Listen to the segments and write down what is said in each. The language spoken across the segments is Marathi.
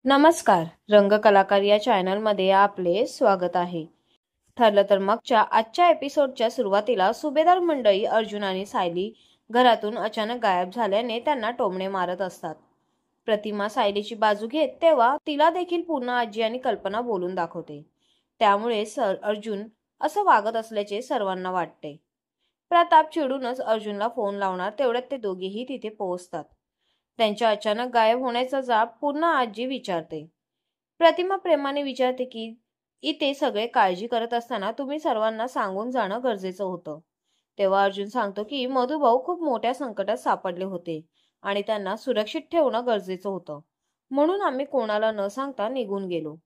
नमस्कार. रंगकलाकार या चॅनलमध्ये आपले स्वागत आहे. ठरलं तर मगच्या आजच्या एपिसोडच्या सुरुवातीला सुभेदार मंडळी अर्जुन आणि सायली घरातून अचानक गायब झाल्याने त्यांना टोमणे मारत असतात. प्रतिमा सायलीची बाजू घेत तेव्हा तिला देखील पूर्ण आजी आणि कल्पना बोलून दाखवते. त्यामुळे अर्जुन असं वागत असल्याचे सर्वांना वाटते. प्रताप चिडूनच अर्जुनला फोन लावणार तेवढ्यात ते दोघेही तिथे पोहोचतात. त्यांच्या अचानक गायब होण्याचा जाब पूर्ण आजी विचारते. प्रतिमा प्रेमाने विचारते की इथे सगळे काळजी करत असताना तुम्ही सर्वांना सांगून जाणं गरजेचं होतं. तेव्हा अर्जुन सांगतो की मधुभाऊ खूप मोठ्या संकटात सापडले होते आणि त्यांना सुरक्षित ठेवणं गरजेचं होतं, म्हणून आम्ही कोणाला न सांगता निघून गेलो.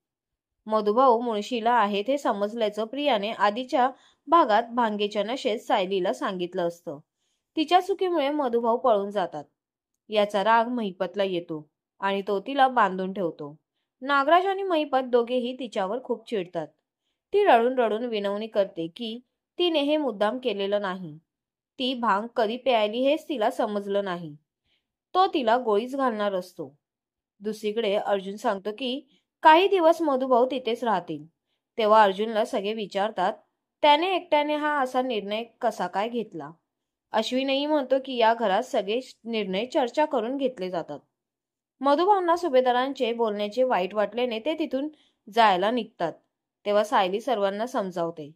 मधुभाऊ मुळशीला आहेत हे समजल्याचं प्रियाने आधीच्या भागात भांगेच्या नशेत सायलीला सांगितलं असतं. तिच्या चुकीमुळे मधुभाऊ पळून जातात. याचा राग महिपतला येतो आणि तो तिला बांधून ठेवतो. नागराज आणि महिपत दोघेही तिच्यावर खूप चिडतात. ती रडून रडून विनवणी करते की तिने हे मुद्दाम केलेलं नाही. ती भांग कधी प्यायली हेच तिला समजलं नाही. तो तिला गोळीच घालणार असतो. दुसरीकडे अर्जुन सांगतो की काही दिवस मधुभाऊ तिथेच राहतील. तेव्हा अर्जुनला सगळे विचारतात त्याने एकट्याने हा असा निर्णय कसा काय घेतला. अश्विनही म्हणतो की या घरात सगळे निर्णय चर्चा करून घेतले जातात. मधुभाऊंना सुभेदारांचे बोलण्याचे वाईट वाटल्याने ते तिथून जायला निघतात. तेव्हा सायली सर्वांना समजावते.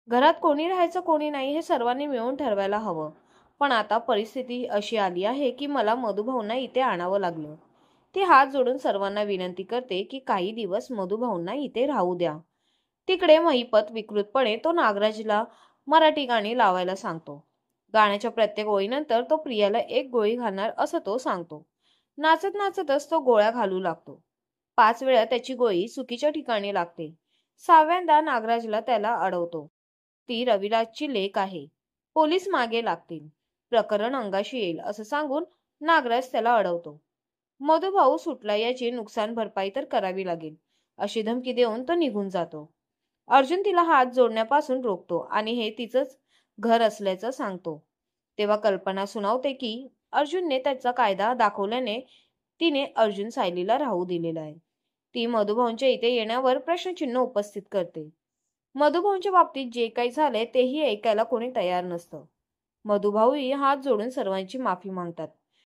घरात कोणी राहायचं कोणी नाही हे सर्वांनी मिळून ठरवायला हवं, पण आता परिस्थिती अशी आली आहे की मला मधुभाऊंना इथे आणावं लागलं. ती हात जोडून सर्वांना विनंती करते की काही दिवस मधुभाऊंना इथे राहू द्या. तिकडे महिपत विकृतपणे तो नागराजला मराठी गाणी लावायला सांगतो. गाण्याच्या प्रत्येक ओळीनंतर तो प्रियाला एक गोळी घालणार असं तो सांगतो. नाचत नाचतच तो गोळ्या घालू लागतो. 5 वेळा त्याची गोळी चुकीच्या ठिकाणी लागते. 6व्यांदा नागराजला त्याला अडवतो. ती रविराजची लेक आहे. पोलीस मागे लागतील. प्रकरण अंगाशी येईल असं सांगून नागराज त्याला अडवतो. मधुभाऊ सुटला याची नुकसान भरपाई तर करावी लागेल अशी धमकी देऊन तो निघून जातो. अर्जुन तिला हात जोडण्यापासून रोखतो आणि हे तिचंच घर असल्याचं सांगतो. तेव्हा कल्पना सुनावते की अर्जुनने त्याचा कायदा दाखवल्याने तिने अर्जुन सायलीला राहू दिलेला आहे. ती मधुभाऊंच्या इथे येण्यावर प्रश्नचिन्ह उपस्थित करते. मधुभाऊंच्या बाबतीत जे काही झाले तेही ऐकायला कोणी तयार नसतं. मधुभाऊही हात जोडून सर्वांची माफी मागतात.